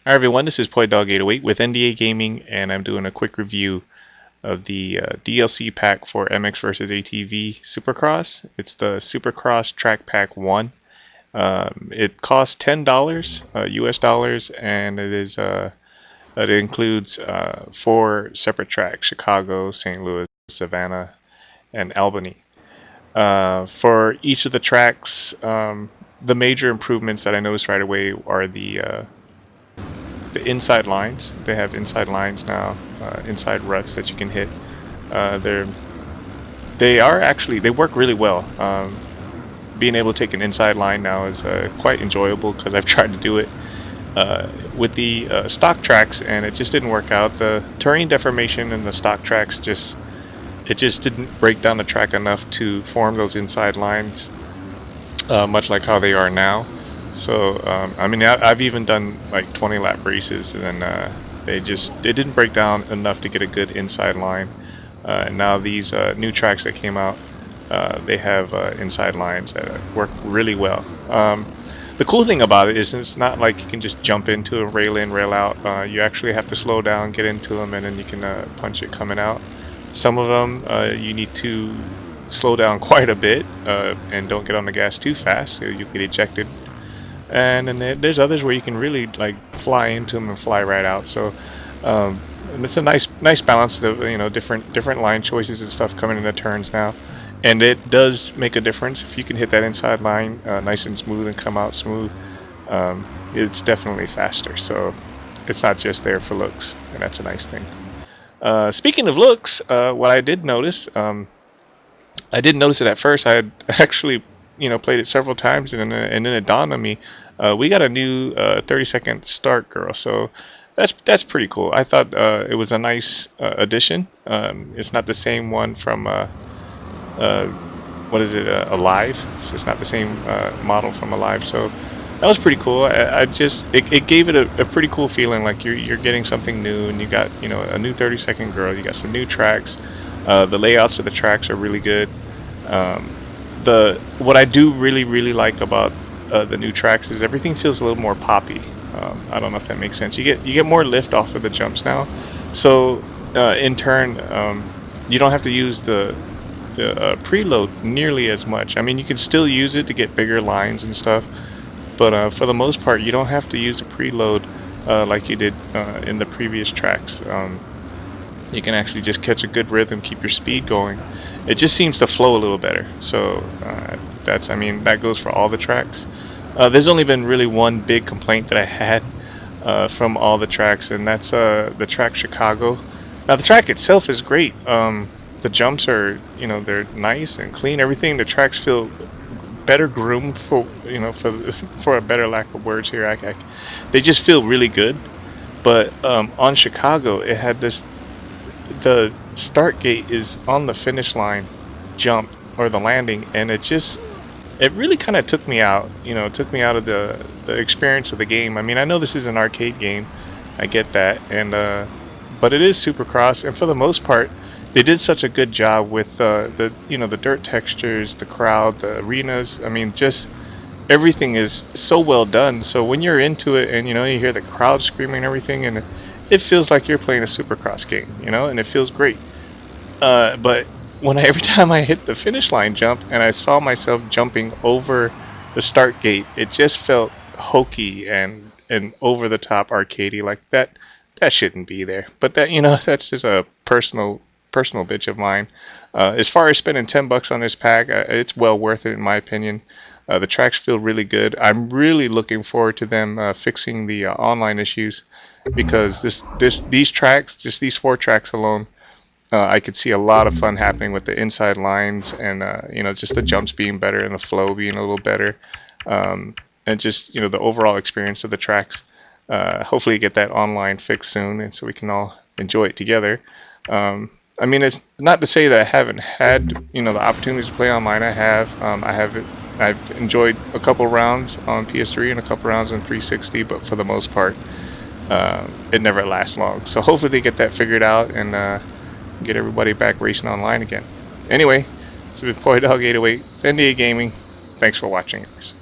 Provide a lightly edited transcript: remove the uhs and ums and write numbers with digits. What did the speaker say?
Hi everyone, this is PoyDog808 with NDA Gaming, and I'm doing a quick review of the DLC pack for MX vs ATV Supercross. It's the Supercross Track Pack 1. It costs $10 US dollars, and it includes 4 separate tracks: Chicago, St. Louis, Savannah, and Albany. For each of the tracks, the major improvements that I noticed right away are the inside lines. They have inside lines now, inside ruts that you can hit. They work really well. Being able to take an inside line now is quite enjoyable because I've tried to do it with the stock tracks and it just didn't work out. The terrain deformation in the stock tracks just didn't break down the track enough to form those inside lines, much like how they are now. So I mean, I've even done like 20 lap races, and they didn't break down enough to get a good inside line. And now these new tracks that came out, they have inside lines that work really well. The cool thing about it is it's not like you can just jump into a rail in, rail out. You actually have to slow down, get into them, and then you can punch it coming out. Some of them you need to slow down quite a bit and don't get on the gas too fast, so you get ejected. And then there's others where you can really like fly into them and fly right out. So and it's a nice balance of different line choices and stuff coming in the turns now, and it does make a difference if you can hit that inside line nice and smooth and come out smooth. It's definitely faster, so it's not just there for looks, and that's a nice thing. Speaking of looks, what I did notice, I didn't notice it at first. I had actually played it several times, and then it dawned on me, we got a new 30-second start girl, so that's pretty cool. I thought it was a nice addition. It's not the same one from what is it, Alive? So it's not the same model from Alive, so that was pretty cool. It gave it a pretty cool feeling, like you're getting something new, and you got a new 30-second girl. You got some new tracks. The layouts of the tracks are really good. What I do really like about the new tracks is everything feels a little more poppy. I don't know if that makes sense. You get more lift off of the jumps now, so in turn you don't have to use the preload nearly as much. I mean, you can still use it to get bigger lines and stuff, but for the most part you don't have to use the preload like you did in the previous tracks. You can actually just catch a good rhythm, keep your speed going. It just seems to flow a little better. So that goes for all the tracks. There's only been really one big complaint that I had from all the tracks, and that's the track Chicago. Now the track itself is great. The jumps are, they're nice and clean. Everything, the tracks feel better groomed, for a better lack of words here. They just feel really good. But on Chicago, it had the start gate is on the finish line jump or the landing, and it really kind of took me out. Took me out of the experience of the game. I mean, I know this is an arcade game, I get that, and but it is Supercross, and for the most part they did such a good job with the dirt textures, the crowd, the arenas. I mean, just everything is so well done. So when you're into it and you hear the crowd screaming and everything, and it feels like you're playing a Supercross game, and it feels great. But every time I hit the finish line jump and I saw myself jumping over the start gate, it just felt hokey and over the top arcadey. Like that shouldn't be there. But that's just a personal bitch of mine. As far as spending $10 on this pack, it's well worth it in my opinion. The tracks feel really good. I'm really looking forward to them fixing the online issues, because these tracks, just these 4 tracks alone, I could see a lot of fun happening with the inside lines, and just the jumps being better and the flow being a little better, and just the overall experience of the tracks. Hopefully get that online fixed soon, and so we can all enjoy it together. I mean, it's not to say that I haven't had the opportunities to play online. I have. I've enjoyed a couple rounds on PS3 and a couple rounds on 360, but for the most part, it never lasts long. So hopefully they get that figured out and get everybody back racing online again. Anyway, this has been PoyDog808, NDA Gaming. Thanks for watching, guys.